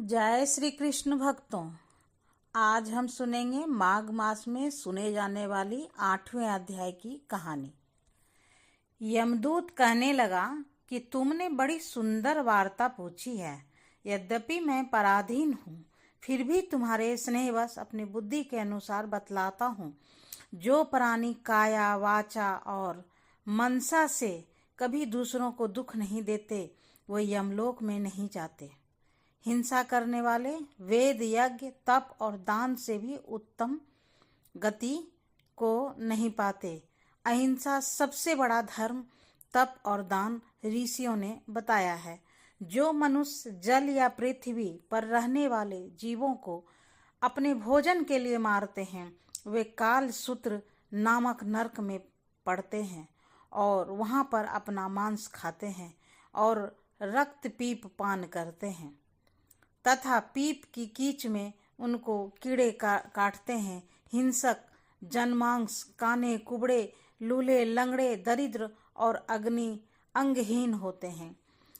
जय श्री कृष्ण भक्तों। आज हम सुनेंगे माघ मास में सुने जाने वाली 8वें अध्याय की कहानी। यमदूत कहने लगा कि तुमने बड़ी सुंदर वार्ता पूछी है। यद्यपि मैं पराधीन हूँ, फिर भी तुम्हारे स्नेहवश अपनी बुद्धि के अनुसार बतलाता हूँ। जो प्राणी काया वाचा और मनसा से कभी दूसरों को दुख नहीं देते, वो यमलोक में नहीं जाते। हिंसा करने वाले वेद, यज्ञ, तप और दान से भी उत्तम गति को नहीं पाते। अहिंसा सबसे बड़ा धर्म तप और दान ऋषियों ने बताया है। जो मनुष्य जल या पृथ्वी पर रहने वाले जीवों को अपने भोजन के लिए मारते हैं, वे काल सूत्र नामक नरक में पड़ते हैं और वहां पर अपना मांस खाते हैं और रक्त पीप पान करते हैं तथा पीप की कीच में उनको कीड़े काटते हैं। हिंसक जनमांस, काने, कुबड़े, लूले, लंगड़े, दरिद्र और अग्नि अंगहीन होते हैं।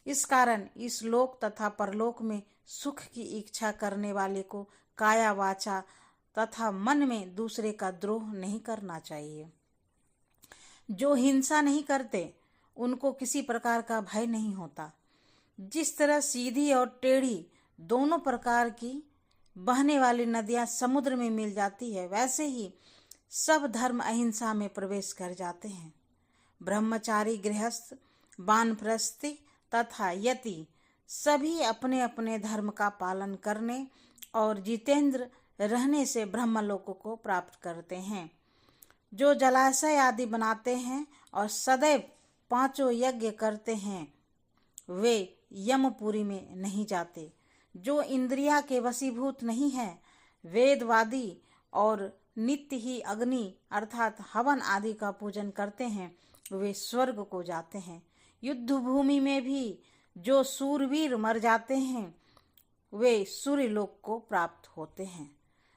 इस कारण इस लोक तथा परलोक में सुख की इच्छा करने वाले को काया वाचा तथा मन में दूसरे का द्रोह नहीं करना चाहिए। जो हिंसा नहीं करते, उनको किसी प्रकार का भय नहीं होता। जिस तरह सीधी और टेढ़ी दोनों प्रकार की बहने वाली नदियां समुद्र में मिल जाती है, वैसे ही सब धर्म अहिंसा में प्रवेश कर जाते हैं। ब्रह्मचारी, गृहस्थ, वानप्रस्थी तथा यति सभी अपने अपने धर्म का पालन करने और जितेंद्र रहने से ब्रह्मलोक को प्राप्त करते हैं। जो जलाशय आदि बनाते हैं और सदैव 5 यज्ञ करते हैं, वे यमपुरी में नहीं जाते। जो इंद्रिया के वशीभूत नहीं है, वेदवादी और नित्य ही अग्नि अर्थात हवन आदि का पूजन करते हैं, वे स्वर्ग को जाते हैं। युद्ध भूमि में भी जो सूरवीर मर जाते हैं, वे सूर्यलोक को प्राप्त होते हैं।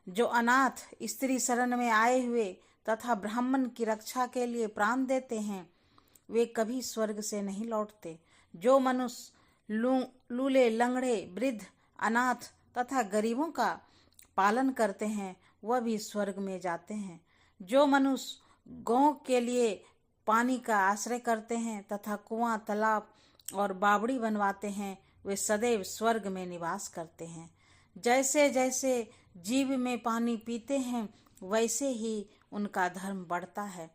जो अनाथ स्त्री शरण में आए हुए तथा ब्राह्मण की रक्षा के लिए प्राण देते हैं, वे कभी स्वर्ग से नहीं लौटते। जो मनुष्य लूले, लंगड़े, वृद्ध, अनाथ तथा गरीबों का पालन करते हैं, वह भी स्वर्ग में जाते हैं। जो मनुष्य गौ के लिए पानी का आश्रय करते हैं तथा कुआं, तालाब और बावड़ी बनवाते हैं, वे सदैव स्वर्ग में निवास करते हैं। जैसे जैसे जीव में पानी पीते हैं, वैसे ही उनका धर्म बढ़ता है।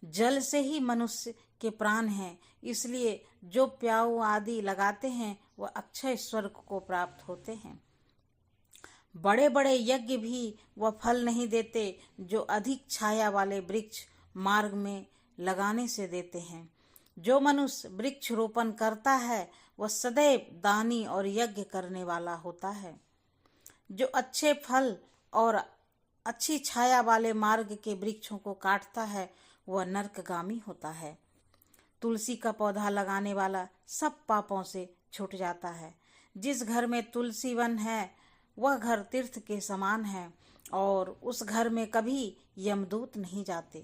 जल से ही मनुष्य के प्राण हैं, इसलिए जो प्याऊ आदि लगाते हैं, वह अक्षय स्वर्ग को प्राप्त होते हैं। बड़े बड़े यज्ञ भी वह फल नहीं देते जो अधिक छाया वाले वृक्ष मार्ग में लगाने से देते हैं। जो मनुष्य वृक्ष रोपण करता है, वह सदैव दानी और यज्ञ करने वाला होता है। जो अच्छे फल और अच्छी छाया वाले मार्ग के वृक्षों को काटता है, वह नरकगामी होता है। तुलसी का पौधा लगाने वाला सब पापों से छूट जाता है। जिस घर में तुलसी वन है, वह घर तीर्थ के समान है और उस घर में कभी यमदूत नहीं जाते।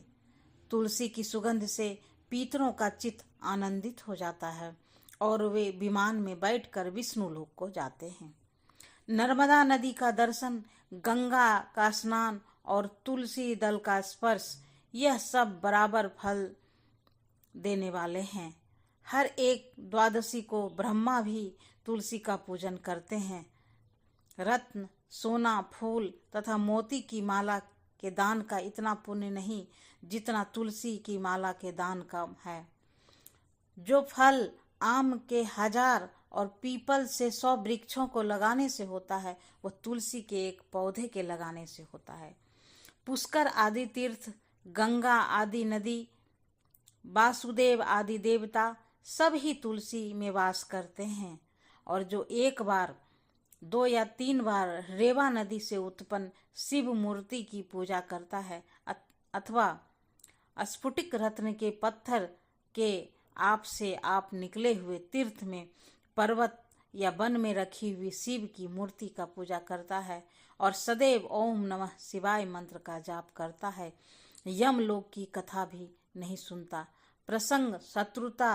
तुलसी की सुगंध से पीतरों का चित्त आनंदित हो जाता है और वे विमान में बैठकर विष्णु लोक को जाते हैं। नर्मदा नदी का दर्शन, गंगा का स्नान और तुलसी दल का स्पर्श, यह सब बराबर फल देने वाले हैं। हर एक द्वादशी को ब्रह्मा भी तुलसी का पूजन करते हैं। रत्न, सोना, फूल तथा मोती की माला के दान का इतना पुण्य नहीं जितना तुलसी की माला के दान का है। जो फल आम के 1000 और पीपल से 100 वृक्षों को लगाने से होता है, वह तुलसी के एक पौधे के लगाने से होता है। पुष्कर आदि तीर्थ, गंगा आदि नदी, वासुदेव आदि देवता सब ही तुलसी में वास करते हैं। और जो एक बार, 2 या 3 बार रेवा नदी से उत्पन्न शिव मूर्ति की पूजा करता है अथवा स्फुटिक रत्न के पत्थर के आप से आप निकले हुए तीर्थ में, पर्वत या वन में रखी हुई शिव की मूर्ति का पूजा करता है और सदैव ओम नमः शिवाय मंत्र का जाप करता है, यमलोक की कथा भी नहीं सुनता। प्रसंग, शत्रुता,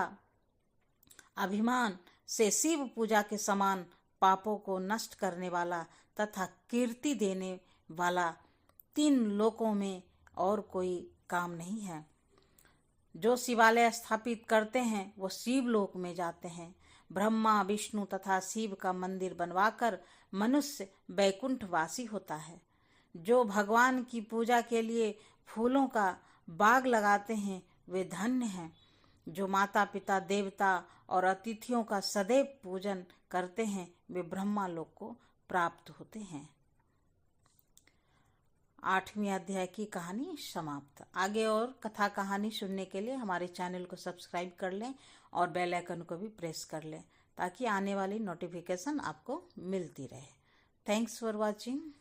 अभिमान से शिव पूजा के समान पापों को नष्ट करने वाला तथा कीर्ति देने वाला 3 लोकों में और कोई काम नहीं है। जो शिवालय स्थापित करते हैं वो शिवलोक में जाते हैं। ब्रह्मा, विष्णु तथा शिव का मंदिर बनवाकर मनुष्य वैकुंठ वासी होता है। जो भगवान की पूजा के लिए फूलों का बाग लगाते हैं वे धन्य हैं। जो माता पिता, देवता और अतिथियों का सदैव पूजन करते हैं वे ब्रह्मा लोक को प्राप्त होते हैं। 8वें अध्याय की कहानी समाप्त। आगे और कथा कहानी सुनने के लिए हमारे चैनल को सब्सक्राइब कर लें और बेल आइकन को भी प्रेस कर लें ताकि आने वाली नोटिफिकेशन आपको मिलती रहे। Thanks for watching.